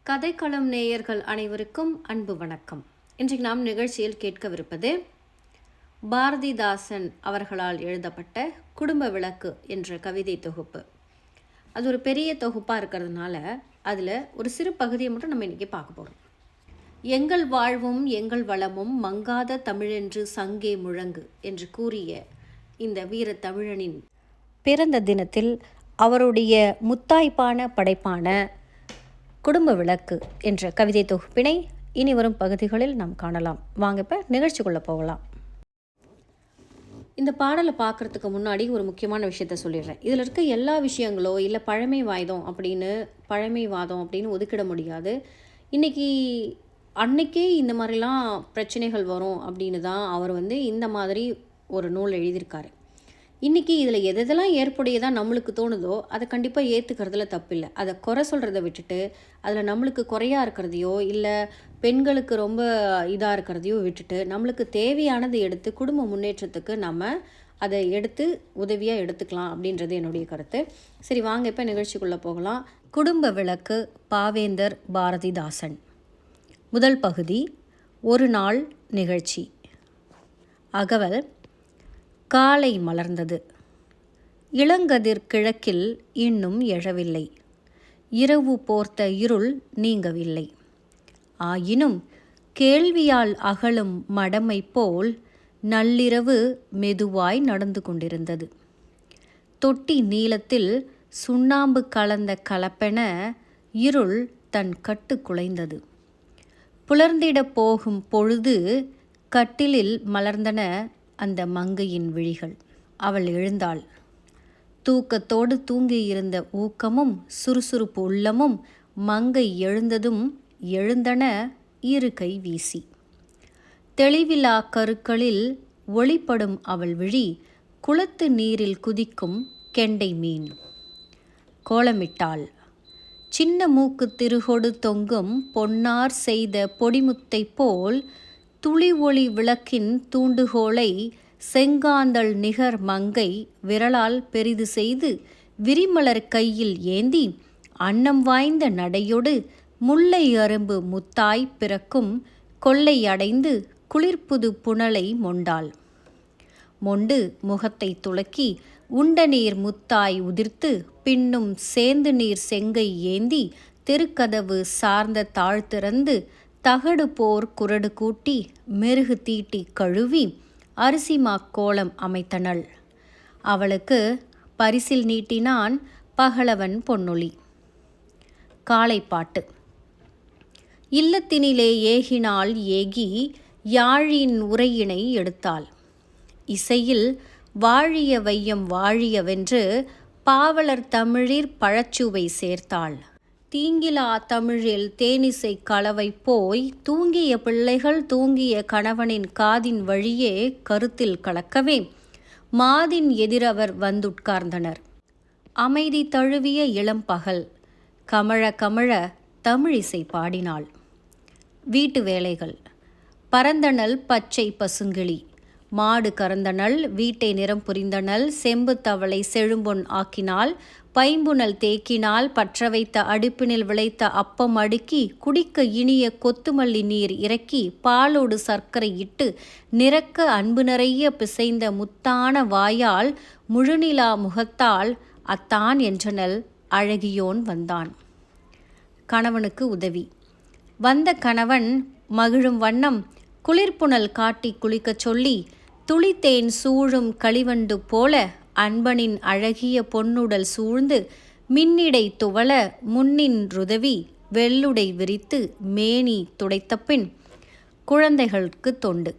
கதைக்களம் நேயர்கள் அனைவருக்கும் அன்பு வணக்கம். இன்றைக்கு நாம் நிகழ்ச்சியில் கேட்கவிருப்பது பாரதிதாசன் அவர்களால் எழுதப்பட்ட குடும்ப விளக்கு என்ற கவிதை தொகுப்பு. அது ஒரு பெரிய தொகுப்பாக இருக்கிறதுனால அதில் ஒரு சிறு பகுதியை மட்டும் நம்ம இன்றைக்கி பார்க்க போகிறோம். எங்கள் வாழ்வும் எங்கள் வளமும் மங்காத தமிழென்று சங்கே முழங்கு என்று கூறிய இந்த வீர தமிழனின் பிறந்த தினத்தில் அவருடைய முத்தாய்ப்பான படைப்பான குடும்ப விளக்கு என்ற கவிதை தொகுப்பினை இனி வரும் பகுதிகளில் நாம் காணலாம். வாங்க இப்போ நிகழ்ச்சிக்குள்ளே போகலாம். இந்த பாடலை பார்க்குறதுக்கு முன்னாடி ஒரு முக்கியமான விஷயத்த சொல்லிடுறேன். இதில் இருக்க எல்லா விஷயங்களோ இல்லை பழமைவாதம் அப்படின்னு ஒதுக்கிட முடியாது. அன்னைக்கே இந்த மாதிரிலாம் பிரச்சனைகள் வரும் அப்படின்னு தான் அவர் இந்த மாதிரி ஒரு நூல் எழுதியிருக்காரு. இன்றைக்கி இதில் எதெல்லாம் ஏற்புடையதாக நம்மளுக்கு தோணுதோ அதை கண்டிப்பாக ஏற்றுக்கிறதுல தப்பில்லை. அதை குறை சொல்கிறத விட்டுட்டு அதில் நம்மளுக்கு குறையாக இருக்கிறதையோ இல்லை பெண்களுக்கு ரொம்ப இதாக இருக்கிறதையோ விட்டுட்டு நம்மளுக்கு தேவையானது எடுத்து குடும்ப முன்னேற்றத்துக்கு நம்ம அதை எடுத்து உதவியாக எடுத்துக்கலாம் அப்படின்றது என்னுடைய கருத்து. சரி, வாங்க இப்போ நிகழ்ச்சிக்குள்ளே போகலாம். குடும்ப விளக்கு, பாவேந்தர் பாரதிதாசன். முதல் பகுதி, ஒரு நாள் நிகழ்ச்சி. அகவல். காலை மலர்ந்தது. இளங்கதிர் கிழக்கில் இன்னும் எழவில்லை. இரவு போர்த்த இருள் நீங்கவில்லை. ஆயினும் கேள்வியால் அகலும் மடமை போல் நள்ளிரவு மெதுவாய் நடந்து கொண்டிருந்தது. தொட்டி நீளத்தில் சுண்ணாம்பு கலந்த கலப்பென இருள் தன் கட்டு குலைந்தது. புலர்ந்திடப் போகும் பொழுது கட்டிலில் மலர்ந்தன அந்த மங்கையின் விழிகள். அவள் எழுந்தாள். தூக்கத்தோடு தூங்கியிருந்த ஊக்கமும் சுறுசுறுப்பு உள்ளமும் மங்கை எழுந்ததும் எழுந்தன இரு கை வீசி. தெளிவிலா கருக்களில் ஒளிப்படும் அவள் விழி குளத்து நீரில் குதிக்கும் கெண்டை மீன். கோலமிட்டாள். சின்ன மூக்கு திருகொடு தொங்கும் பொன்னார் செய்த பொடிமுத்தை போல் துளி ஒளி விளக்கின் தூண்டுகோலை செங்காந்தள் நிகர் மங்கை விரலால் பெரிது செய்து விரிமலர் கையில் ஏந்தி அன்னம் வாய்ந்த நடையொடு முல்லை அரும்பு முத்தாய் பிறக்கும் கொல்லை அடைந்து குளிர்புது புனலை மொண்டாள். மொண்டு முகத்தை துளக்கி உண்ட நீர் முத்தாய் உதிர்த்து பின்னும் சேந்து நீர் செங்கை ஏந்தி தெருக்கதவு சார்ந்த தாழ்த்திறந்து தகடு போர் குரடு கூட்டி மெருகு தீட்டி கழுவி அரிசி மாக்கோலம் அமைத்தனள். அவளுக்கு பரிசில் நீட்டினான் பகலவன் பொன்னொழி. காளைப்பாட்டு. இல்லத்தினிலே ஏகினாள் ஏகி யாழின் உரையினை எடுத்தாள். இசையில் வாழிய வையம் வாழியவென்று பாவலர் தமிழிற் பழச்சுவை சேர்த்தாள். தீங்கிலா தமிழில் தேனிசை களவை போய் தூங்கிய பிள்ளைகள் தூங்கிய கணவனின் காதின் வழியே கருத்தில் கலக்கவே மாதின் எதிரவர் வந்துட்கார்ந்தனர். அமைதி தழுவிய இளம்பகல் கமழ கமழ தமிழிசை பாடினாள். வீட்டு வேலைகள். பரந்தனல் பச்சை பசுங்கிளி. மாடு கறந்தனள், வீட்டை நிறம் புரிந்தனள், செம்பு தவளை செழும்பொன் ஆக்கினாள், பைம்புணல் தேக்கினால், பற்ற வைத்த அடுப்பினில் விளைத்த அப்பம் அடுக்கி குடிக்க இனிய கொத்துமல்லி நீர் இறக்கி பாலோடு சர்க்கரை இட்டு நிறக்க அன்பு நிறைய பிசைந்த முத்தான வாயால் முழுநிலா முகத்தால் அத்தான் என்றனள் அழகியோன் வந்தான். கணவனுக்கு உதவி. வந்த கணவன் மகிழும் வண்ணம் குளிர்புணல் காட்டி குளிக்கச் சொல்லி துளித்தேன் சூழும் களிவண்டு போல அன்பனின் அழகிய பொன்னுடல் சூழ்ந்து மின்னிடை துவள முன்னின் ருதவி வெள்ளுடை விரித்து மேனி துடைத்தபின் குழந்தைகளுக்கு தொண்டு.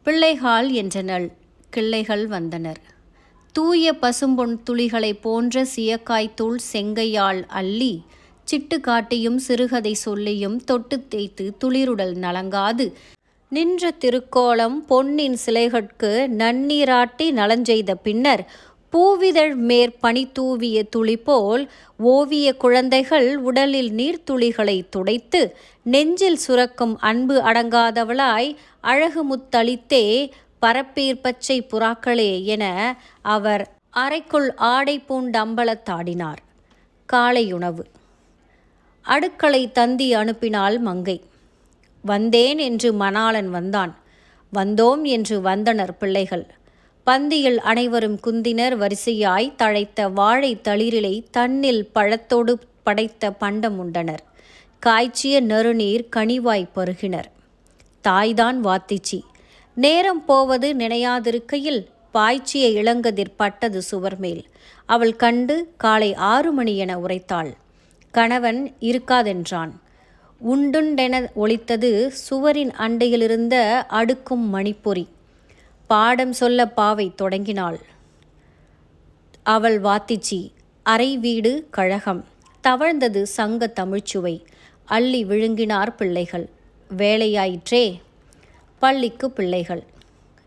பிள்ளைகால் என்றனள். கிள்ளைகள் வந்தனர். தூய பசும்பொன் துளிகளை போன்ற சியக்காய்த்தூள் செங்கையால் அள்ளி சிட்டு காட்டியும் சிறுகதை சொல்லியும் தொட்டு தேய்த்து துளிருடல் நலங்காது நின்ற திருக்கோலம் பொன்னின் சிலைகட்கு நன்னீராட்டி நலஞ்செய்த பின்னர் பூவிதழ் மேற்பனி தூவிய துளி போல் ஓவிய குழந்தைகள் உடலில் நீர்த்துளிகளை துடைத்து நெஞ்சில் சுரக்கும் அன்பு அடங்காதவளாய் அழகு முத்தளித்தே பரப்பீர் பச்சை புறாக்களே என அவர் அறைக்குள் ஆடை பூண்டம்பலத்தாடினார். காலையுணவு. அடுக்களை தந்தி அனுப்பினாள் மங்கை. வந்தேன் என்று மணாளன் வந்தான். வந்தோம் என்று வந்தனர் பிள்ளைகள். பந்தியில் அனைவரும் குந்தினர் வரிசையாய் தழைத்த வாழை தளிரிலை தன்னில் பழத்தோடு படைத்த பண்டம் உண்டனர். காய்ச்சிய நறுநீர் கனிவாய் பருகினர். தாய்தான் வாத்திச்சி. நேரம் போவது நினையாதிருக்கையில் பாய்ச்சிய இளங்கதிர் பட்டது சுவர்மேல். அவள் கண்டு காலை 6 மணி என உரைத்தாள். கணவன் இருக்காதென்றான். உண்டுண்டென ஒலித்தது சுவரின் அண்டையிலிருந்த அடுக்கும் மணிப்பொறி. பாடம் சொல்ல பாவை தொடங்கினாள். அவள் வாத்திச்சி. அரை வீடு கழகம். தவழ்ந்தது சங்க தமிழ்ச்சுவை. அள்ளி விழுங்கினார் பிள்ளைகள். வேலையாயிற்றே. பள்ளிக்கு பிள்ளைகள்.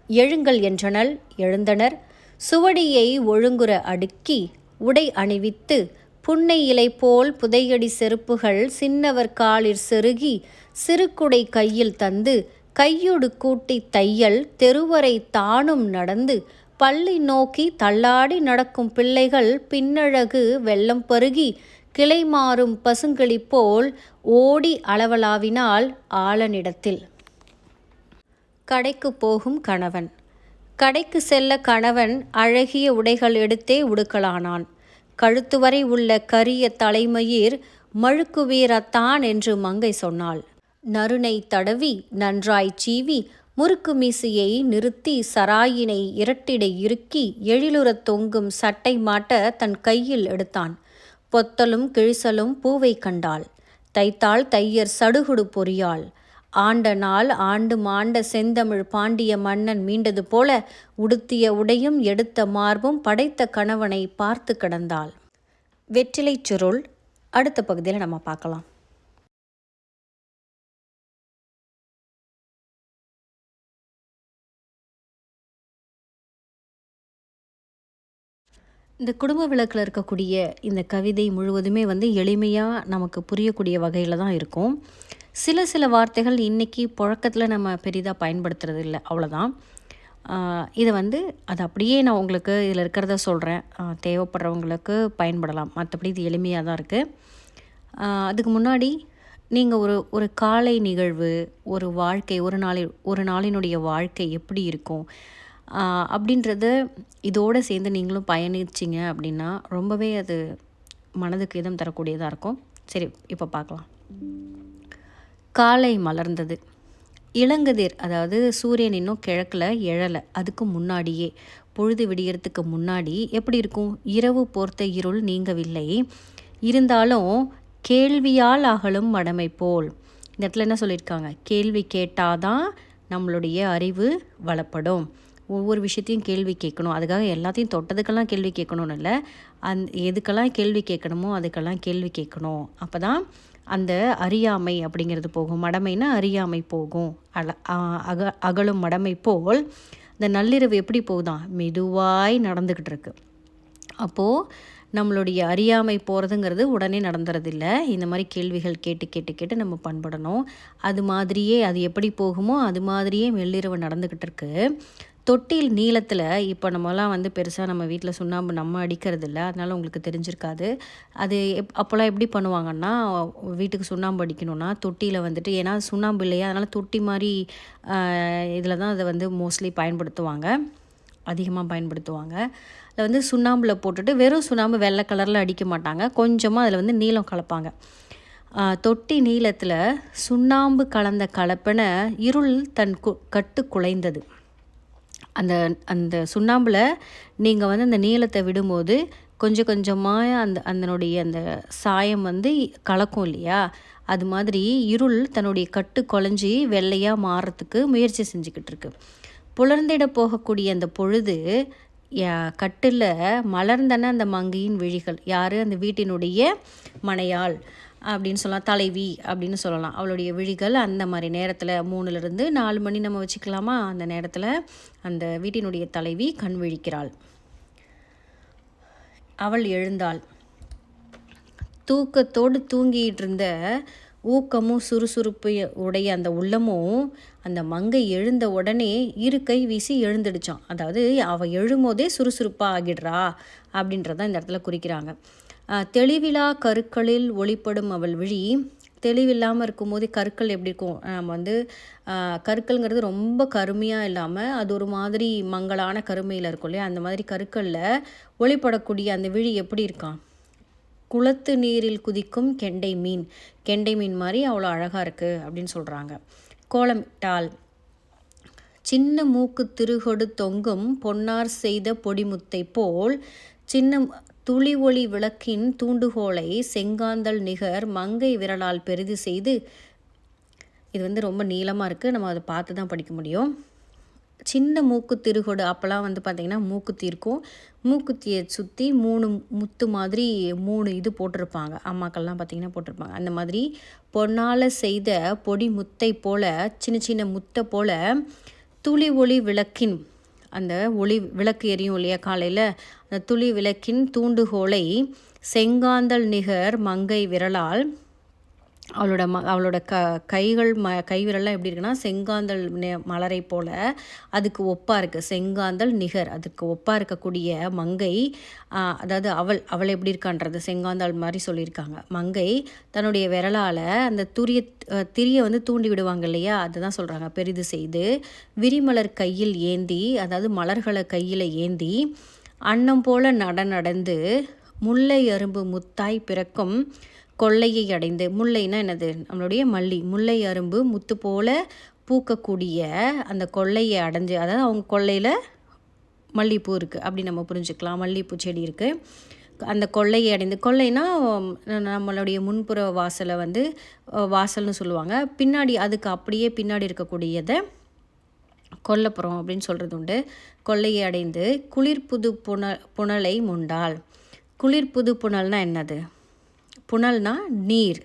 எழுங்கள் என்றனள். எழுந்தனர். சுவடியை ஒழுங்குற அடுக்கி உடை அணிவித்து புன்னை இலை போல் புதையடி செருப்புகள் சின்னவர் காலிற் செருகி சிறுகுடை கையில் தந்து கையொடு கூட்டி தையல் தெருவரை தானும் நடந்து பள்ளி நோக்கி தள்ளாடி நடக்கும் பிள்ளைகள் பின்னழகு வெள்ளம் பருகி கிளை மாறும் பசுங்கிளி போல் ஓடி அளவலாவினால் ஆளனிடத்தில். கடைக்கு போகும் கணவன். கடைக்கு செல்ல கணவன் அழகிய உடைகள் எடுத்தே உடுக்கலானான். கழுத்து வரை உள்ள கரிய தலைமயிர் மழுக்குவீரத்தான் என்று மங்கை சொன்னாள். நறுனை தடவி நன்றாய் சீவி முறுக்கு மீசையை நிறுத்தி சராயினை இரட்டிடை இறுக்கி எழிலுறத் தொங்கும் சட்டை மாட்ட தன் கையில் எடுத்தான். பொத்தலும் கிழிசலும் பூவை கண்டாள். தைத்தாள் தையர் சடுகுடு பொறியாள். ஆண்ட நாள் ஆண்டு மாண்ட செந்தமிழ் பாண்டிய மன்னன் மீண்டது போல உடுத்திய உடையும் எடுத்த மார்பும் படைத்த கணவனை பார்த்து கிடந்தாள். வெற்றிலை சுருள் அடுத்த பகுதியில் நம்ம பார்க்கலாம். இந்த குடும்ப விளக்கில் இருக்கக்கூடிய இந்த கவிதை முழுவதுமே எளிமையாக நமக்கு புரியக்கூடிய வகையில் தான் இருக்கும். சில வார்த்தைகள் இன்றைக்கி புழக்கத்தில் நம்ம பெரிதாக பயன்படுத்துறது இல்லை, அவ்வளோதான். இதை அது அப்படியே நான் உங்களுக்கு இதில் இருக்கிறத சொல்கிறேன். தேவைப்படுறவங்களுக்கு பயன்படலாம். மற்றபடி இது எளிமையாக தான் இருக்குது. அதுக்கு முன்னாடி நீங்கள் ஒரு காலை நிகழ்வு, ஒரு வாழ்க்கை, ஒரு நாளினுடைய வாழ்க்கை எப்படி இருக்கும் அப்படின்றத இதோடு சேர்ந்து நீங்களும் பயணிச்சிங்க அப்படின்னா ரொம்பவே அது மனதுக்கு இதம் தரக்கூடியதாக இருக்கும். சரி, இப்போ பார்க்கலாம். காலை மலர்ந்தது. இளங்கதிர், அதாவது சூரியன் இன்னும் கிழக்கில் எழலை. அதுக்கு முன்னாடியே பொழுது விடியறதுக்கு முன்னாடி எப்படி இருக்கும்? இரவு போர்த்த இருள் நீங்கவில்லை. இருந்தாலும் கேள்வியால் அகலும் மடமை போல். இந்த இடத்துல என்ன சொல்லியிருக்காங்க? கேள்வி கேட்டாதான் நம்மளுடைய அறிவு வளப்படும். ஒவ்வொரு விஷயத்தையும் கேள்வி கேட்கணும். அதுக்காக எல்லாத்தையும் தொட்டதுக்கெல்லாம் கேள்வி கேட்கணும்னு இல்லை. எதுக்கெல்லாம் கேள்வி கேட்கணுமோ அதுக்கெல்லாம் கேள்வி கேட்கணும். அப்போ தான் அந்த அறியாமை அப்படிங்கிறது போகும். மடமைனா அறியாமை போகும். அகலும் மடமை போல் இந்த நள்ளிரவு எப்படி போகுதான்? மெதுவாய் நடந்துக்கிட்டு இருக்கு. அப்போது நம்மளுடைய அறியாமை போகிறதுங்கிறது உடனே நடந்துறதில்ல. இந்த மாதிரி கேள்விகள் கேட்டு கேட்டு கேட்டு நம்ம பண்படணும். அது மாதிரியே அது எப்படி போகுமோ அது மாதிரியே மெல்லிரவு நடந்துக்கிட்டு இருக்கு. தொட்டில் நீளத்தில் இப்போ நம்மலாம் பெருசாக நம்ம வீட்டில் சுண்ணாம்பு நம்ம அடிக்கிறது இல்லை, அதனால் உங்களுக்கு தெரிஞ்சிருக்காது. அது அப்போல்லாம் எப்படி பண்ணுவாங்கன்னா, வீட்டுக்கு சுண்ணாம்பு அடிக்கணும்னா தொட்டியில் ஏன்னா சுண்ணாம்பு இல்லையா, அதனால் தொட்டி மாதிரி இதில் தான் அதை மோஸ்ட்லி பயன்படுத்துவாங்க, அதிகமாக பயன்படுத்துவாங்க. அதில் சுண்ணாம்பில் போட்டுட்டு வெறும் சுண்ணாம்பு வெள்ளை கலரில் அடிக்க மாட்டாங்க, கொஞ்சமாக அதில் நீலம் கலப்பாங்க. தொட்டி நீளத்தில் சுண்ணாம்பு கலந்த கலப்பென இருள் தன் கட்டு குலைந்தது. அந்த சுண்ணாம்பில் நீங்கள் அந்த நீளத்தை விடும்போது கொஞ்சம் கொஞ்சமாக அதனுடைய அந்த சாயம் கலக்கும் இல்லையா, அது மாதிரி இருள் தன்னுடைய கட்டு குலைஞ்சி வெள்ளையாக மாறுறதுக்கு முயற்சி செஞ்சுக்கிட்டு இருக்கு. புலர்ந்திட போகக்கூடிய அந்த பொழுது கட்டில் மலர்ந்தன அந்த மங்கையின் விழிகள். யார்? அந்த வீட்டினுடைய மனையாள் அப்படின்னு சொல்லலாம், தலைவி அப்படின்னு சொல்லலாம். அவளுடைய விழிகள் அந்த மாதிரி நேரத்தில் 3லிருந்து 4 மணி நம்ம வச்சுக்கலாமா, அந்த நேரத்தில் அந்த வீட்டினுடைய தலைவி கண் விழிக்கிறாள். அவள் எழுந்தாள். தூக்கத்தோடு தூங்கிட்டு இருந்த ஊக்கமும் சுறுசுறுப்பு உடைய அந்த உள்ளமும் அந்த மங்கை எழுந்த உடனே இரு கை வீசி எழுந்துடுச்சான். அதாவது அவள் எழும்போதே சுறுசுறுப்பாக ஆகிடுறா அப்படின்றதான் இந்த இடத்துல குறிக்கிறாங்க. தெளிவிலா கருக்களில் ஒளிப்படும் அவள் விழி. தெளிவில்லாமல் இருக்கும்போது கற்கள் எப்படி இருக்கும், நம்ம வந்து கற்கள்ங்கிறது ரொம்ப கருமையாக இல்லாமல் அது ஒரு மாதிரி மங்கலான கருமையில் இருக்கும் இல்லையா, அந்த மாதிரி கற்களில் ஒளிப்படக்கூடிய அந்த விழி எப்படி இருக்கான், குளத்து நீரில் குதிக்கும் கெண்டை மீன் மாதிரி அவ்வளோ அழகாக இருக்குது அப்படின்னு சொல்கிறாங்க. கோலமிட்டால் சின்ன மூக்கு திருகொடு தொங்கும் பொன்னார் செய்த பொடிமுத்தை போல் சின்ன துளி ஒளி விளக்கின் தூண்டுகோலை செங்காந்தல் நிகர் மங்கை விரலால் பெரிது செய்து. இது வந்து ரொம்ப நீளமாக இருக்குது, நம்ம அதை பார்த்து தான் படிக்க முடியும். சின்ன மூக்கு திருகொடு, அப்போல்லாம் வந்து பார்த்திங்கன்னா மூக்குத்தி இருக்கும், மூக்குத்தியை சுற்றி 3 முத்து மாதிரி 3 இது போட்டிருப்பாங்க, அம்மாக்கள்லாம் பார்த்திங்கன்னா போட்டிருப்பாங்க. அந்த மாதிரி பொன்னால் செய்த பொடி முத்தை போல் சின்ன சின்ன முத்தை போல் துளி ஒளி விளக்கின், அந்த ஒளி விளக்கு எரியும் இல்லையா காலையில், அந்த துளி விளக்கின் தூண்டுகோலை செங்காந்தல் நிகர் மங்கை விரலால், அவளோட கைகள் கைவிரல்லாம் எப்படி இருக்குன்னா செங்காந்தல் மலரை போல் அதுக்கு ஒப்பாக இருக்குது. செங்காந்தல் நிகர், அதுக்கு ஒப்பாக இருக்கக்கூடிய மங்கை, அதாவது அவள் எப்படி இருக்கான்றது செங்காந்தல் மாதிரி சொல்லியிருக்காங்க. மங்கை தன்னுடைய விரலால் அந்த திரியை வந்து தூண்டி விடுவாங்க இல்லையா, அதுதான் சொல்கிறாங்க. பெரிது செய்து விரிமலர் கையில் ஏந்தி, அதாவது மலர்களை கையில் ஏந்தி, அன்னம் போல் நடந்து முல்லை அரும்பு முத்தாய் பிறக்கும் கொள்ளையை அடைந்து. முல்லைன்னா என்னது, நம்மளுடைய முல்லை அரும்பு முத்து போல பூக்கக்கூடிய அந்த கொள்ளையை அடைஞ்சு, அதாவது அவங்க கொள்ளையில் மல்லிகைப்பூ இருக்குது அப்படி நம்ம புரிஞ்சுக்கலாம், மல்லிகைப்பூ செடி இருக்குது. அந்த கொள்ளையை அடைந்து, கொள்ளைனா நம்மளுடைய முன்புற வாசலை வந்து வாசல்னு சொல்லுவாங்க, பின்னாடி அதுக்கு அப்படியே பின்னாடி இருக்கக்கூடியதை கொல்லைப்புறம் அப்படின்னு சொல்கிறது உண்டு. கொள்ளையை அடைந்து குளிர்புது புனலை முண்டாள். குளிர்புது புனல்னால் என்னது, புனல்னா நீர்.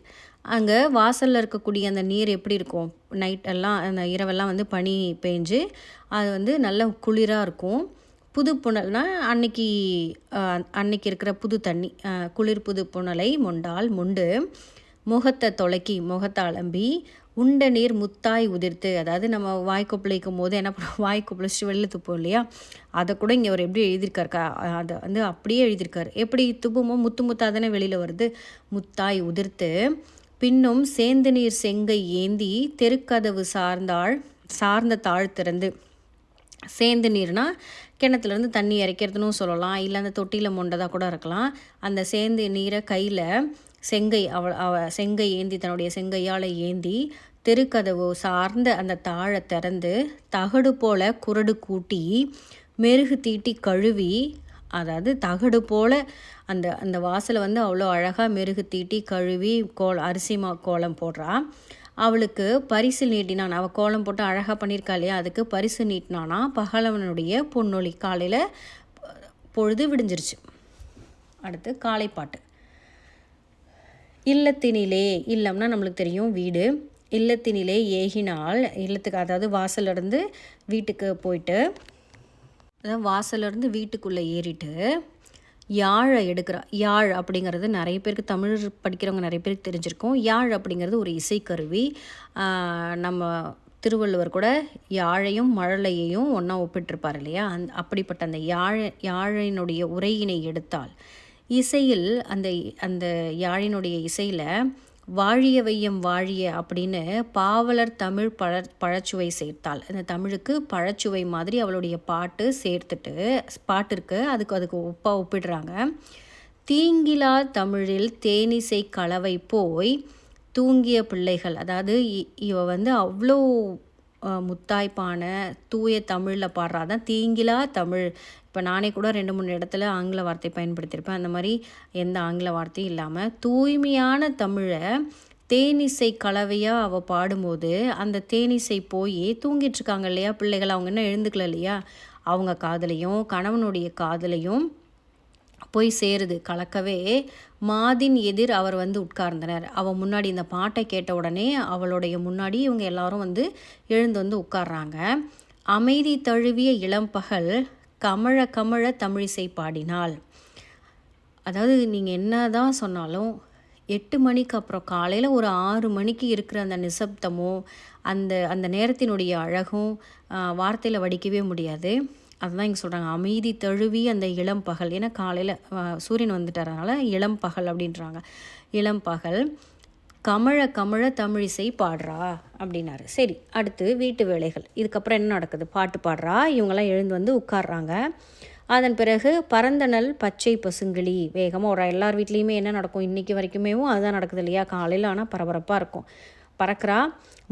அங்கே வாசலில் இருக்கக்கூடிய அந்த நீர் எப்படி இருக்கும், நைட்டெல்லாம் அந்த இரவெல்லாம் வந்து பனி பெஞ்சு அது வந்து நல்ல குளிராக இருக்கும். புது புனல்னால் அன்னைக்கு இருக்கிற புது தண்ணி. குளிர் புது புனலை முண்டு முகத்தை தொலைக்கி, முகத்தை அலம்பி உண்ட நீர் முத்தாய் உதிர்த்து. அதாவது நம்ம வாய்க்கொப்பளிக்கும் போது என்ன பண்ணுவோம், வாய்க்கொப்பளிச்சுட்டு வெளில துப்போம் இல்லையா, அதை கூட இங்கே அவர் எப்படி எழுதியிருக்காருக்கா, அதை வந்து அப்படியே எழுதியிருக்காரு. எப்படி துப்புமோ முத்து முத்தாக தானே வெளியில் வருது, முத்தாய் உதிர்த்து. பின்னும் சேந்து நீர் செங்கை ஏந்தி தெருக்கதவு சார்ந்த தாழ் திறந்து. சேந்து நீர்னால் கிணத்துலேருந்து தண்ணி இறைக்கிறதுன்னு சொல்லலாம், இல்லை அந்த தொட்டியில் மொண்டதாக கூட இருக்கலாம். அந்த சேந்து நீரை கையில் செங்கை ஏந்தி, தன்னுடைய செங்கையால் ஏந்தி தெருக்கதவு சார்ந்த அந்த தாழை திறந்து தகடு போல குரடு கூட்டி மெருகு தீட்டி கழுவி. அதாவது தகடு போல் அந்த வாசலை வந்து அவ்வளோ அழகாக மெருகு தீட்டி கழுவி அரிசி கோலம் போடுறா. அவளுக்கு பரிசு நீட்டினான். அவள் கோலம் போட்டு அழகாக பண்ணியிருக்கா இல்லையா, அதுக்கு பரிசு நீட்டினானா பகலவனுடைய பொன்னொழி. காலையில் பொழுது விடிஞ்சிருச்சு. அடுத்து காலைப்பாட்டு. இல்லத்தினிலே, இல்லம்னா நம்மளுக்கு தெரியும் வீடு. இல்லத்தினிலே ஏகினால், இல்லத்துக்கு அதாவது வாசலிருந்து வீட்டுக்கு போயிட்டு, அதாவது வாசலிருந்து வீட்டுக்குள்ளே ஏறிட்டு யாழை எடுக்கிறா. யாழ் அப்படிங்கிறது நிறைய பேருக்கு, தமிழ் படிக்கிறவங்க நிறைய பேருக்கு தெரிஞ்சிருக்கும். யாழ் அப்படிங்கிறது ஒரு இசைக்கருவி. நம்ம திருவள்ளுவர் கூட யாழையும் மழலையையும் ஒன்றா ஒப்பிட்டிருப்பார் இல்லையா, அப்படிப்பட்ட அந்த யாழினுடைய உரையினை எடுத்தால் இசையில் அந்த யாழினுடைய இசையில் வாழிய வையம் வாழிய அப்படின்னு பாவலர் தமிழ் பழச்சுவை சேர்த்தாள். அந்த தமிழுக்கு பழச்சுவை மாதிரி அவளுடைய பாட்டு சேர்த்துட்டு, பாட்டிற்கு அதுக்கு ஒப்பிடுறாங்க. தீங்கிலா தமிழில் தேனிசை கலவை போய் தூங்கிய பிள்ளைகள். அதாவது இவ வந்து அவ்வளோ முத்தாய்ப்பான தூய தமிழில் பாடுறாதான் தீங்கிலா தமிழ். இப்போ நானே கூட 2-3 இடத்துல ஆங்கில வார்த்தை பயன்படுத்தியிருப்பேன். அந்த மாதிரி எந்த ஆங்கில வார்த்தையும் இல்லாமல் தூய்மையான தமிழை தேனிசை கலவையாக அவள் பாடும்போது அந்த தேனிசை போய் தூங்கிட்டுருக்காங்க இல்லையா பிள்ளைகள், அவங்க என்ன எழுந்துக்கல இல்லையா, அவங்க காதலையும் கணவனுடைய காதலையும் போய் சேருது. கலக்கவே மாதின் எதிர் அவர் வந்து உட்கார்ந்தனர். அவள் முன்னாடி இந்த பாட்டை கேட்ட உடனே அவளுடைய முன்னாடி இவங்க எல்லாரும் வந்து எழுந்து வந்து உட்கார்றாங்க. அமைதி தழுவிய இளம்பகல் கமழ கமழ தமிழிசை பாடினாள். அதாவது நீங்கள் என்ன தான் சொன்னாலும் 8 மணிக்கு அப்புறம் காலையில் ஒரு 6 மணிக்கு இருக்கிற அந்த நிசப்தமும் அந்த நேரத்தினுடைய அழகும் வார்த்தையில் வடிக்கவே முடியாது. அதுதான் இங்கே சொல்கிறாங்க, அமைதி தழுவி அந்த இளம் பகல். ஏன்னா காலையில் சூரியன் வந்துட்டார், அதனால் இளம் பகல் அப்படின்றாங்க. இளம் பகல் கமழ கமழ தமிழிசை பாடுறா அப்படின்னாரு. சரி, அடுத்து வீட்டு வேலைகள். இதுக்கப்புறம் என்ன நடக்குது? பாட்டு பாடுறா, இவங்கெல்லாம் எழுந்து வந்து உட்கார்றாங்க. அதன் பிறகு பரந்தனல் பச்சை பசுங்கிளி வேகமாக ஒரு எல்லார் வீட்லேயுமே என்ன நடக்கும் இன்றைக்கி வரைக்குமேவும் அதுதான் நடக்குது இல்லையா? காலையில் ஆனால் பரபரப்பாக இருக்கும். பறக்கிறா,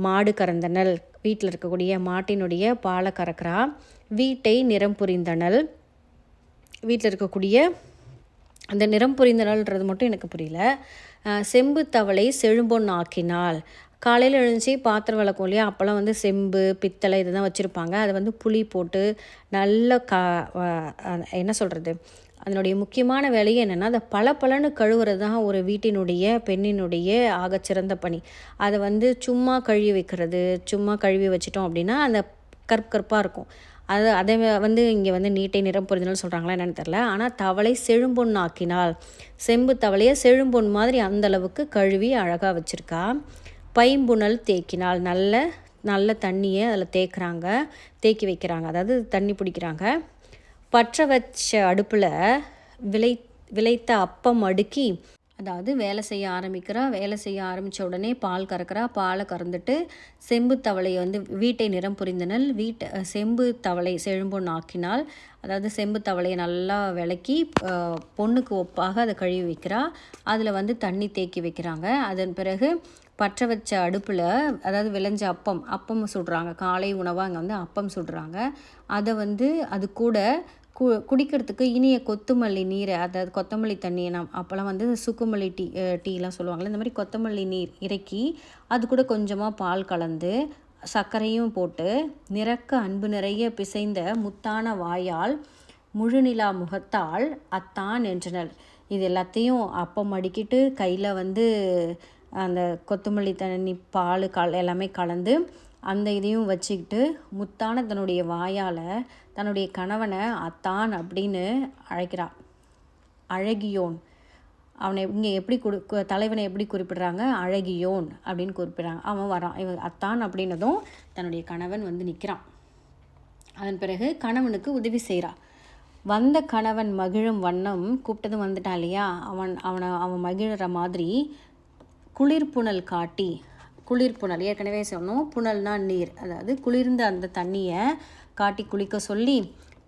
மாடு கறந்தனல், வீட்டில் இருக்கக்கூடிய மாட்டினுடைய பாலை கறக்கிறா. வீட்டை நிறம் புரிந்தனல், வீட்டில் இருக்கக்கூடிய அந்த நிறம் புரிந்தனல்ன்றது மட்டும் எனக்கு புரியல. செம்பு தவளை செழும்பொன் ஆக்கினாள். காலையில் எழுந்துச்சி பாத்திரம் விளக்கும் இல்லையா? அப்போல்லாம் வந்து செம்பு பித்தளை இதை தான் வச்சுருப்பாங்க. அதை வந்து புளி போட்டு நல்ல என்ன சொல்கிறது, அதனுடைய முக்கியமான வேலையே என்னென்னா அதை பளபளன்னு கழுவுறது தான் ஒரு வீட்டினுடைய பெண்ணினுடைய ஆகச்சிறந்த பணி. அதை வந்து சும்மா கழுவி வைக்கிறது, சும்மா கழுவி வச்சிட்டோம் அப்படின்னா அந்த கற்பாக இருக்கும். அதை வந்து இங்கே வந்து நீட்டை நிறம் புரிதல்னு சொல்கிறாங்களா என்னென்னு தெரில. ஆனால் தவளை செழும்பொன் ஆக்கினால், செம்பு தவளையை செழும்பொன் மாதிரி அந்தளவுக்கு கழுவி அழகாக வச்சுருக்கா. பைம்புணல் தேக்கினால், நல்ல நல்ல தண்ணியை அதில் தேக்கி வைக்கிறாங்க, அதாவது தண்ணி பிடிக்கிறாங்க. பற்ற வச்ச அடுப்பில் விளைத்த அப்பம் அடுக்கி, அதாவது வேலை செய்ய ஆரம்பித்த உடனே பால் கறக்கிறா. பாலை கறந்துட்டு செம்பு தவளையை வந்து வீட்டை நிறம் புரிந்தனல், செம்பு தவளை செழும்பொன் ஆக்கினால், அதாவது செம்பு தவளையை நல்லா விளக்கி பொண்ணுக்கு ஒப்பாக அதை கழுவி வைக்கிறா. அதில் வந்து தண்ணி தேக்கி வைக்கிறாங்க. அதன் பிறகு பற்ற வச்ச அடுப்பில், அதாவது விளைஞ்ச அப்பம் சுடுறாங்க. காலை உணவாக அங்கே வந்து அப்பம் சுடுறாங்க. அதை வந்து அது கூட குடிக்கிறதுக்கு இனிய கொத்தமல்லி நீரை, அதாவது கொத்தமல்லி தண்ணியை அப்போல்லாம் வந்து சுக்குமல்லி டீலாம் சொல்லுவாங்கள்ல, இந்த மாதிரி கொத்தமல்லி நீர் இறக்கி அது கூட கொஞ்சமாக பால் கலந்து சர்க்கரையும் போட்டு நிறக்க அன்பு நிறைய பிசைந்த முத்தான வாயால் முழுநிலா முகத்தால் அத்தான் என்றனர். இது எல்லாத்தையும் அப்பம் அடிக்கிட்டு கையில் வந்து அந்த கொத்தமல்லி தண்ணி பால் எல்லாமே கலந்து அந்த இதையும் வச்சுக்கிட்டு முத்தான தன்னுடைய வாயால் தன்னுடைய கணவனை அத்தான் அப்படின்னு அழைக்கிறான். அழகியோன், அவனை இங்கே எப்படி தலைவனை எப்படி குறிப்பிடுறாங்க? அழகியோன் அப்படின்னு குறிப்பிட்றாங்க. அவன் வரான், இவன் அத்தான் அப்படின்னதும் தன்னுடைய கணவன் வந்து நிற்கிறான். அதன் பிறகு கணவனுக்கு உதவி செய்கிறான். வந்த கணவன் மகிழும் வண்ணம், கூப்பிட்டதும் வந்துட்டான் இல்லையா, அவன் மகிழற மாதிரி குளிர்புணல் காட்டி, குளிர்புணல் ஏற்கனவே சொன்னோம், புனல்னா நீர், அதாவது குளிர்ந்த அந்த தண்ணியை காட்டி குளிக்க சொல்லி,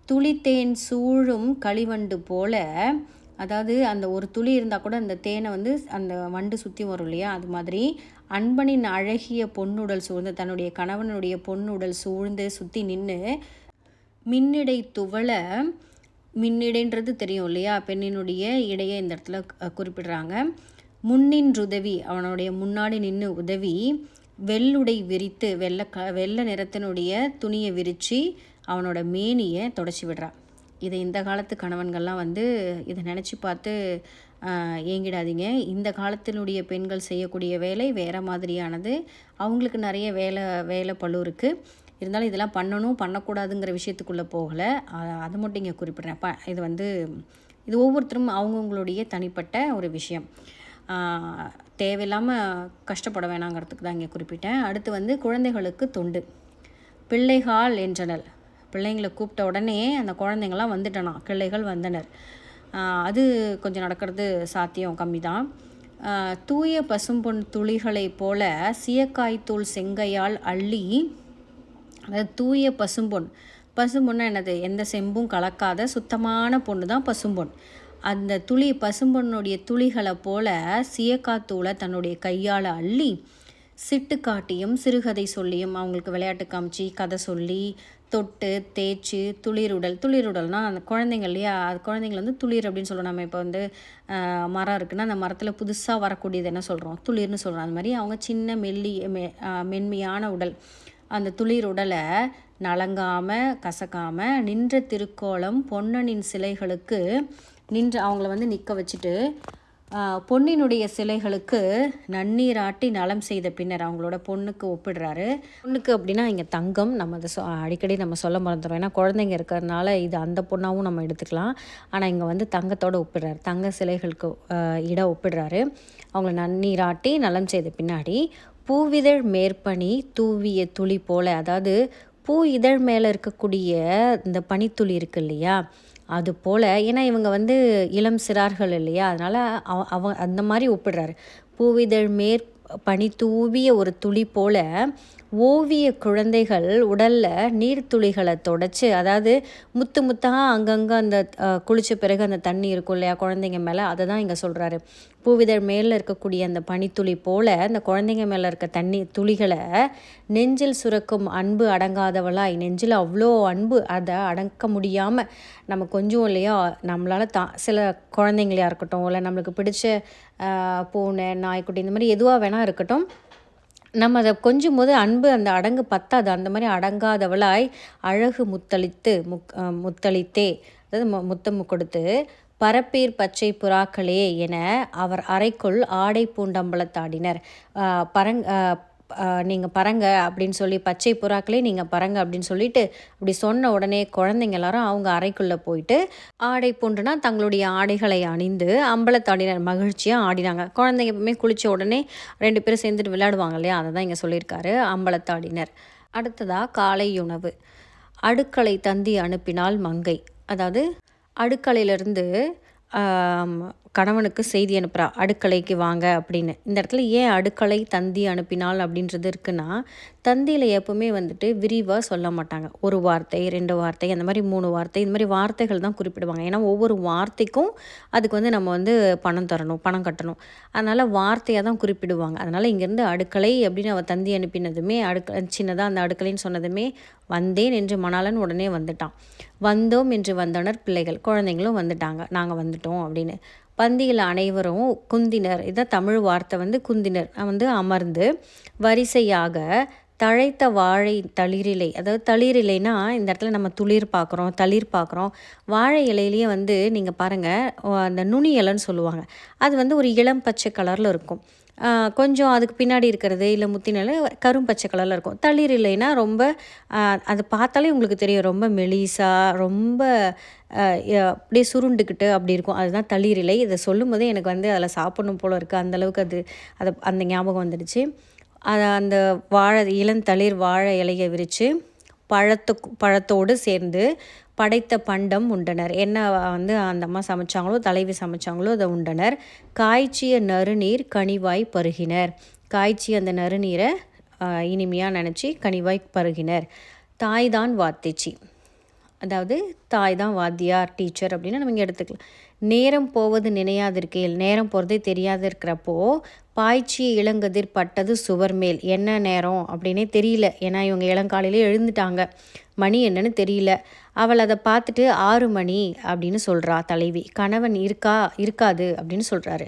துளித்தேன் சூழும் களிவண்டு போல, அதாவது அந்த ஒரு துளி இருந்தால் கூட அந்த தேனை வந்து அந்த வண்டு சுற்றி வரும் இல்லையா, அது மாதிரி அன்பனின் அழகிய பொன்னுடல் சூழ்ந்து, தன்னுடைய கணவனுடைய பொன்னுடல் சூழ்ந்து சுற்றி நின்று மின்னிடை துவள, மின்னிடைன்றது தெரியும் இல்லையா, பெண்ணினுடைய இடையே இந்த இடத்துல குறிப்பிடுறாங்க. முன்னின்றுதவி, அவனுடைய முன்னாடி நின்று உதவி, வெள்ளுடை விரித்து வெள்ளை நிறத்தினுடைய துணியை விரித்து அவனோட மேனியை தொடச்சி விடுறான். இதை இந்த காலத்து கணவன்கள்லாம் வந்து இதை நினச்சி பார்த்து ஏங்கிடாதீங்க. இந்த காலத்தினுடைய பெண்கள் செய்யக்கூடிய வேலை வேறு மாதிரியானது. அவங்களுக்கு நிறைய வேலை பளு இருக்குது. இருந்தாலும் இதெல்லாம் பண்ணக்கூடாதுங்கிற விஷயத்துக்குள்ளே போகலை. அது மட்டும் இங்கே குறிப்பிட்றேன். இது ஒவ்வொருத்தரும் அவங்கவுங்களுடைய தனிப்பட்ட ஒரு விஷயம். தேவையில்லாமல் கஷ்டப்பட வேணாங்கிறதுக்கு தான் இங்கே குறிப்பிட்டேன். அடுத்து வந்து குழந்தைகளுக்கு தொண்டு. பிள்ளைகள் என்றனர். பிள்ளைங்களை கூப்பிட்ட உடனே அந்த குழந்தைங்களாம் வந்துட்டனா, கிள்ளைகள் வந்தனர். அது கொஞ்சம் நடக்கிறது சாத்தியம் கம்மி தான். தூய பசும்பொன் துளிகளை போல சீயக்காய்த்தூள் செங்கையால் அள்ளி, அதாவது தூய பசும்பொன்னா என்னது? எந்த செம்பும் கலக்காத சுத்தமான பொண்ணு தான் பசும்பொன். அந்த பசும்பொன்னுடைய துளிகளை போல சீயக்காத்தூளை தன்னுடைய கையால் அள்ளி சிட்டு காட்டியும் சிறுகதை சொல்லியும், அவங்களுக்கு விளையாட்டு காமிச்சு கதை சொல்லி தொட்டு தேய்ச்சி துளிருடல்னால் அந்த குழந்தைங்க இல்லையா, அது குழந்தைங்கள வந்து துளிர் அப்படின்னு சொல்கிறோம். நம்ம இப்போ வந்து மரம் இருக்குன்னா அந்த மரத்தில் புதுசாக வரக்கூடியது என்ன சொல்கிறோம்? துளிர்னு சொல்கிறோம். அது மாதிரி அவங்க சின்ன மென்மையான உடல், அந்த துளிர் உடலை நலங்காமல் கசக்காமல் நின்ற திருக்கோலம் பொன்னனின் சிலைகளுக்கு அவங்கள வந்து நிற்க வச்சுட்டு பொன்னினுடைய சிலைகளுக்கு நன்னீராட்டி நலம் செய்த பின்னர் அவங்களோட பொண்ணுக்கு ஒப்பிடுறாரு. பொண்ணுக்கு அப்படின்னா இங்கே தங்கம், நம்ம அதை அடிக்கடி நம்ம சொல்ல மறந்துடுறோம். ஏன்னா குழந்தைங்க இருக்கிறதுனால இது அந்த பொண்ணாகவும் நம்ம எடுத்துக்கலாம். ஆனால் இங்கே வந்து தங்கத்தோடு ஒப்பிடுறாரு, தங்க சிலைகளுக்கு ஒப்பிடுறாரு. அவங்கள நன்னீராட்டி நலம் செய்த பின்னாடி பூவிதழ் மேற்பனி தூவிய துளி போல, அதாவது பூ இதழ் மேலே இருக்கக்கூடிய இந்த பனித்துளி இருக்கு இல்லையா, அது போல். ஏன்னா இவங்க வந்து இளம் சிறார்கள் இல்லையா, அதனால் அந்த மாதிரி ஒப்பிடுறாரு. பூவிதழ் மேற் பனி தூவிய ஒரு துளி போல ஓவிய குழந்தைகள் உடலில் நீர்த்துளிகளை தொடச்சி, அதாவது முத்து முத்தாக அங்கங்கே அந்த குளித்த பிறகு அந்த தண்ணி இருக்கும் இல்லையா குழந்தைங்க மேலே, அதை தான் இங்கே சொல்கிறாரு. பூவிதழ் மேலே இருக்கக்கூடிய அந்த பனித்துளி போல் அந்த குழந்தைங்க மேலே இருக்க தண்ணி துளிகளை நெஞ்சில் சுரக்கும் அன்பு அடங்காதவளாய், நெஞ்சில் அவ்வளோ அன்பு அதை அடக்க முடியாமல் நம்ம கொஞ்சம் இல்லையா, நம்மளால் சில குழந்தைங்களையாக இருக்கட்டும், இல்லை நம்மளுக்கு பிடிச்ச பூனை நாய்க்குட்டி இந்த மாதிரி எதுவாக வேணால் இருக்கட்டும், நம்ம அதை கொஞ்சம் போது அன்பு அந்த அடங்கு பத்தாது. அந்த மாதிரி அடங்காதவளாய் அழகு முத்தளித்தே, அதாவது முத்தம் கொடுத்து பரப்பீர் பச்சை புறாக்களே என அவர் அறைக்குள் ஆடை பூண்டம்பலத்தாடினர். நீங்கள் பறங்க அப்படின்னு சொல்லி, பச்சை புறாக்களே நீங்கள் பறங்க அப்படின்னு சொல்லிட்டு அப்படி சொன்ன உடனே குழந்தைங்க எல்லாரும் அவங்க அறைக்குள்ளே போயிட்டு ஆடை பூண்டுனா தங்களுடைய ஆடைகளை அணிந்து அம்பலத்தாடினர், மகிழ்ச்சியாக ஆடினாங்க. குழந்தைங்க எப்பவுமே குளித்த உடனே 2 பேரும் சேர்ந்துட்டு விளையாடுவாங்க இல்லையா, அதை தான் இங்கே சொல்லியிருக்காரு, அம்பலத்தாடினர். அடுத்ததாக காலை உணவு. அடுக்களை தந்தி அனுப்பினால் மங்கை, அதாவது அடுக்கலையிலேருந்து கணவனுக்கு செய்தி அனுப்புகிறா, அடுக்கலைக்கு வாங்க அப்படின்னு. இந்த இடத்துல ஏன் அடுக்கலை தந்தி அனுப்பினால் அப்படின்றது இருக்குன்னா, தந்தியில் எப்பவுமே வந்துட்டு விரிவாக சொல்ல மாட்டாங்க. ஒரு வார்த்தை 2 வார்த்தை அந்த மாதிரி 3 வார்த்தை இந்த மாதிரி வார்த்தைகள் தான் குறிப்பிடுவாங்க. ஏன்னா ஒவ்வொரு வார்த்தைக்கும் அதுக்கு வந்து நம்ம வந்து பணம் தரணும், பணம் கட்டணும். அதனால் வார்த்தையாக தான் குறிப்பிடுவாங்க. அதனால் இங்கேருந்து அடுக்கலை அப்படின்னு அவள் தந்தி அனுப்பினதுமே, சின்னதாக அந்த அடுக்கலைன்னு சொன்னதுமே, வந்தேன் என்று மணாளன் உடனே வந்துட்டான். வந்தோம் என்று வந்தனர் பிள்ளைகள், குழந்தைங்களும் வந்துட்டாங்க, நாங்கள் வந்துட்டோம் அப்படின்னு. பந்தியில் அனைவரும் குந்தினர், இதான் தமிழ் வார்த்தை வந்து குந்தினர், வந்து அமர்ந்து வரிசையாக தழைத்த வாழை தளிரிலை, அதாவது தளிரிலைனா இந்த இடத்துல நம்ம துளிர் பார்க்குறோம், தளிர் பார்க்குறோம். வாழை இலையிலேயே வந்து நீங்கள் பாருங்கள், அந்த நுனி இலைன்னு சொல்லுவாங்க, அது வந்து ஒரு இளம் பச்சை கலரில் இருக்கும். கொஞ்சம் அதுக்கு பின்னாடி இருக்கிறது இல்லை முத்தினால கரும்பச்சை கலரில் இருக்கும். தளிர் இல்லைன்னா ரொம்ப அது பார்த்தாலே உங்களுக்கு தெரியும், ரொம்ப மெலிசாக ரொம்ப அப்படியே சுருண்டுக்கிட்டு அப்படி இருக்கும். அதுதான் தளிர் இலை. இதை சொல்லும் போதே எனக்கு வந்து அதில் சாப்பிடணும் போல் இருக்குது, அந்தளவுக்கு அந்த ஞாபகம் வந்துடுச்சு. அந்த இளந்தளிர் வாழை இலையை விரித்து பழத்தோடு சேர்ந்து படைத்த பண்டம் உண்டனர். என்ன வந்து அந்த அம்மா சமைச்சாங்களோ, தலைவி சமைச்சாங்களோ அதை உண்டனர். காய்ச்சிய நறுநீர் கனிவாய் பருகினர், காய்ச்சி அந்த நறுநீரை இனிமையாக நினச்சி கனிவாய் பருகினர். தாய் தான் வாத்திச்சி, அதாவது தாய் தான் வாத்தியார், டீச்சர் அப்படின்னு நம்ம இங்கே எடுத்துக்கலாம். நேரம் போவது நினையாதிருக்கையில், நேரம் போகிறதே தெரியாது இருக்கிறப்போ பாய்ச்சிய இளங்கதிர் பட்டது சுவர் மேல். என்ன நேரம் அப்படின்னே தெரியல, ஏன்னா இவங்க இளங்காலையிலே எழுந்துட்டாங்க, மணி என்னன்னு தெரியல. அவள் அதை பார்த்துட்டு 6 மணி அப்படின்னு சொல்கிறா தலைவி. கணவன் இருக்காது அப்படின்னு சொல்கிறாரு.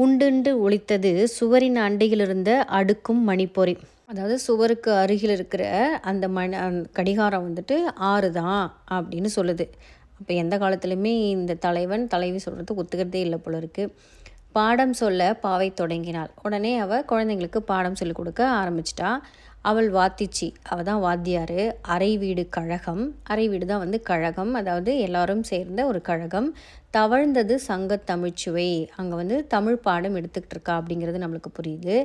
உண்டுண்டு ஒழித்தது சுவரின் அண்டையில் இருந்த அடுக்கும் மணிப்பொறி, அதாவது சுவருக்கு அருகில் இருக்கிற அந்த கடிகாரம் வந்துட்டு 6 தான் அப்படின்னு சொல்லுது. அப்போ எந்த காலத்துலையுமே இந்த தலைவி சொல்கிறது ஒத்துக்கிறதே இல்லை போல இருக்குது. பாடம் சொல்ல பாவை தொடங்கினாள். உடனே அவள் குழந்தைங்களுக்கு பாடம் சொல்லிக் கொடுக்க ஆரம்பிச்சிட்டா. அவள் வாத்திச்சி, அவள் தான் வாத்தியார். அரை வீடு கழகம், அரை வீடு தான் வந்து கழகம், அதாவது எல்லாரும் சேர்ந்த ஒரு கழகம். தவழ்ந்தது சங்க தமிழ்ச்சுவை, அங்கே வந்து தமிழ் பாடம் எடுத்துக்கிட்டு இருக்கா அப்படிங்கிறது நம்மளுக்கு புரியுது.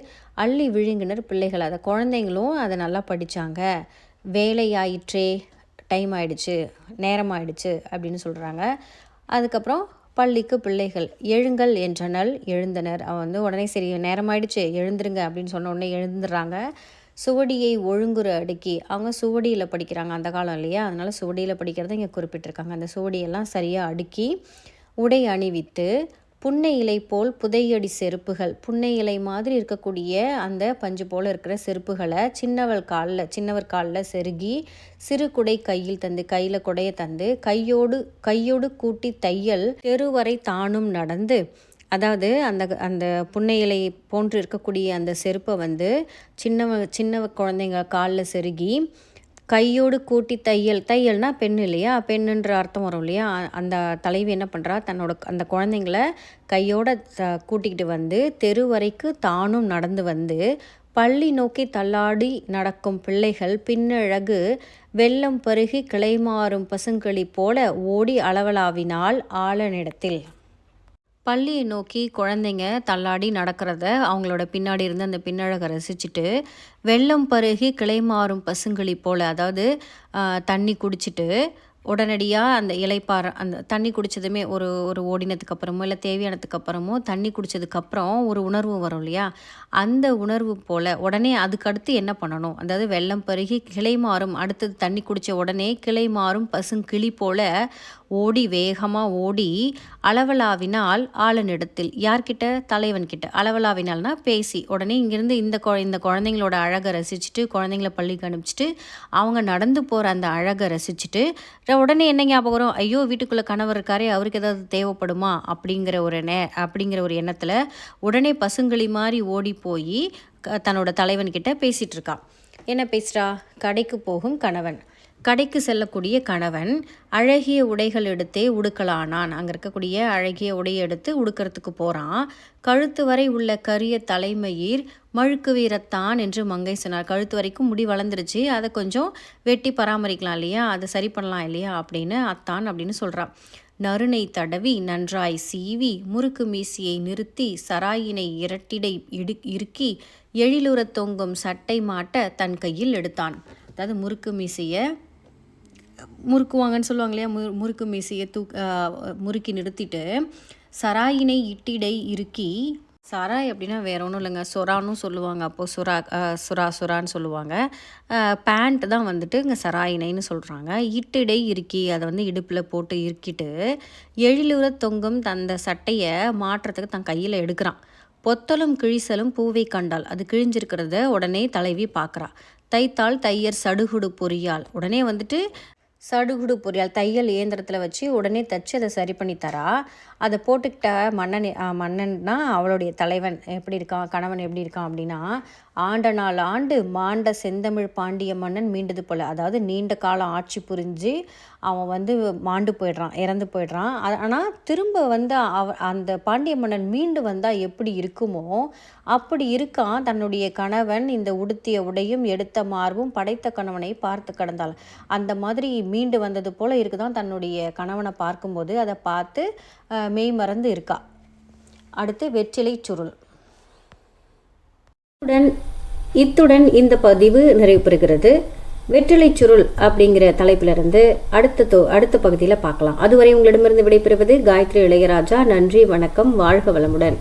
அள்ளி விழுங்கினர் பிள்ளைகள், அதை குழந்தைங்களும் அதை நல்லா படித்தாங்க. வேலையாயிற்றே, டைம் ஆயிடுச்சு, நேரம் ஆயிடுச்சு அப்படின்னு சொல்கிறாங்க. அதுக்கப்புறம் பள்ளிக்கு பிள்ளைகள் எழுங்கள் என்றனல், எழுந்தனர். அவன் வந்து உடனே சரி நேரமாயிடுச்சு எழுந்துருங்க அப்படின்னு சொன்ன உடனே எழுந்துடுறாங்க. சுவடியை ஒழுங்குற அடுக்கி, அவங்க சுவடியில் படிக்கிறாங்க அந்த காலம் இல்லையா, அதனால் சுவடியில் படிக்கிறத இங்கே குறிப்பிட்டிருக்காங்க. அந்த சுவடியெல்லாம் சரியாக அடுக்கி உடை அணிவித்து புன்னை இலை போல் புதையடி செருப்புகள், புன்னை இலை மாதிரி இருக்கக்கூடிய அந்த பஞ்சு போல் இருக்கிற செருப்புகளை சின்னவர் காலில் செருகி சிறு குடை கையில் தந்து, கையில் குடையை தந்து கையோடு கூட்டி தையல் தெருவரை தானும் நடந்து, அதாவது அந்த புன்னை இலை போன்று இருக்கக்கூடிய அந்த செருப்பை வந்து சின்ன குழந்தைங்க காலில் செருகி கையோடு கூட்டி தையல்னா பெண் இல்லையா, பெண்ணுன்ற அர்த்தம் வரும் இல்லையா. அந்த தலைவி என்ன பண்ணுறா, அந்த குழந்தைங்கள கையோட கூட்டிக்கிட்டு வந்து தெரு வரைக்கு தானும் நடந்து வந்து பள்ளி நோக்கி தள்ளாடி நடக்கும் பிள்ளைகள் பின்னழகு வெள்ளம் பருகி கிளைமாறும் பசுங்களி போல ஓடி அளவலாவினால் ஆளனிடத்தில். பள்ளியை நோக்கி குழந்தைங்க தள்ளாடி நடக்கிறத அவங்களோட பின்னாடி இருந்து அந்த பின்னழகை ரசிச்சுட்டு, வெள்ளம் பருகி கிளை மாறும் பசுங்கிளி போல, அதாவது தண்ணி குடிச்சிட்டு உடனடியாக அந்த இளைப்பாற அந்த தண்ணி குடித்ததுமே ஒரு ஒரு ஓடினதுக்கு அப்புறமோ இல்லை தேவையானதுக்கு அப்புறமோ தண்ணி குடித்ததுக்கப்புறம் ஒரு உணர்வு வரும் இல்லையா, அந்த உணர்வு போல் உடனே அதுக்கடுத்து என்ன பண்ணணும், அதாவது வெள்ளம் பருகி கிளை மாறும், அடுத்தது தண்ணி குடித்த உடனே கிளை மாறும் பசுங்கிளி போல ஓடி வேகமாக ஓடி அளவலாவினால் ஆளனிடத்தில், யார்கிட்ட, தலைவன்கிட்ட. அளவலாவினால்னா பேசி உடனே இங்கேருந்து இந்த குழந்தைங்களோட அழகை ரசிச்சுட்டு குழந்தைங்கள பள்ளிக்கு அனுப்பிச்சிட்டு அவங்க நடந்து போகிற அந்த அழகை ரசிச்சுட்டு உடனே என்ன ஞாபகம் வரும், ஐயோ வீட்டுக்குள்ளே கணவர் இருக்காரே, அவருக்கு ஏதாவது தேவைப்படுமா அப்படிங்கிற ஒரு எண்ணத்தில் உடனே பசுங்கிளி மாதிரி ஓடி போய் தன்னோட தலைவன்கிட்ட பேசிகிட்டு இருக்கான். என்ன பேசுகிறா, கடைக்கு போகும் கணவன். கடைக்கு செல்லக்கூடிய கணவன் அழகிய உடைகள் எடுத்தே உடுக்கலானான். அங்கே இருக்கக்கூடிய அழகிய உடையை எடுத்து உடுக்கிறதுக்கு போகிறான். கழுத்து வரை உள்ள கரிய தலைமயிர் மழுக்கு வீரத்தான் என்று மங்கை சொன்னார். கழுத்து வரைக்கும் முடி வளர்ந்துருச்சு, அதை கொஞ்சம் வெட்டி பராமரிக்கலாம் இல்லையா, அதை சரி பண்ணலாம் இல்லையா அப்படின்னு அத்தான் அப்படின்னு சொல்கிறான். நறுனை தடவி நன்றாய் சீவி முறுக்கு மீசியை நிறுத்தி சராயினை இரட்டிடை இறுக்கி எழிலுறத் தொங்கும் சட்டை மாட்ட தன் கையில் எடுத்தான். அதாவது முறுக்கு மீசையை முறுக்குவாங்கன்னு சொல்லுவாங்க இல்லையா, முறுக்கு மீசையை முறுக்கி நிறுத்திட்டு சராயினை இட்டிடை இறுக்கி, சராய் அப்படின்னா வேற ஒன்றும் இல்லைங்க, சொரான்னு சொல்லுவாங்க. அப்போது சுறான்னு சொல்லுவாங்க. பேண்ட் தான் வந்துட்டு இங்கே சராயினைன்னு சொல்கிறாங்க. இட்டிடை இறுக்கி அதை வந்து இடுப்பில் போட்டு இறுக்கிட்டு எழிலுற தொங்கும் அந்த சட்டையை மாற்றத்துக்கு தன் கையில் எடுக்கிறான். பொத்தலும் கிழிசலும் பூவை கண்டால், அது கிழிஞ்சிருக்கிறத உடனே தலைவி பார்க்குறா. தைத்தால் தையர் சடுகுடு பொறியால், உடனே வந்துட்டு சடுகுடு பொறியால் தையல் இயந்திரத்தில் வச்சு உடனே தச்சு அதை சரி பண்ணி தரா. அதை போட்டுக்கிட்ட மன்னன்னா அவளுடைய தலைவன் எப்படி இருக்கான், கணவன் எப்படி இருக்கான் அப்படின்னா, ஆண்ட நாள் ஆண்டு மாண்ட செந்தமிழ் பாண்டிய மன்னன் மீண்டது போல், அதாவது நீண்ட காலம் ஆட்சி புரிஞ்சு அவன் வந்து மாண்டு போயிடுறான், இறந்து போயிடுறான். ஆனால் திரும்ப வந்து அந்த பாண்டிய மன்னன் மீண்டு வந்தால் எப்படி இருக்குமோ அப்படி இருக்கான் தன்னுடைய கணவன். இந்த உடுத்திய உடையும் எடுத்த மார்பும் படைத்த கணவனை பார்த்து கடந்தாள். அந்த மாதிரி மீண்டு வந்தது போல் இருக்குதான் தன்னுடைய கணவனை பார்க்கும்போது. அதை பார்த்து மெய் மறந்து இருக்கா. அடுத்து வெற்றிலை சுருள். இத்துடன் இந்த பதிவு நிறைவு பெறுகிறது. வெற்றிலை சுருள் அப்படிங்கிற தலைப்பிலிருந்து அடுத்த பகுதியில் பார்க்கலாம். அதுவரை உங்களிடமிருந்து விடைபெறுவது காயத்ரி இளையராஜா. நன்றி, வணக்கம், வாழ்க வளமுடன்.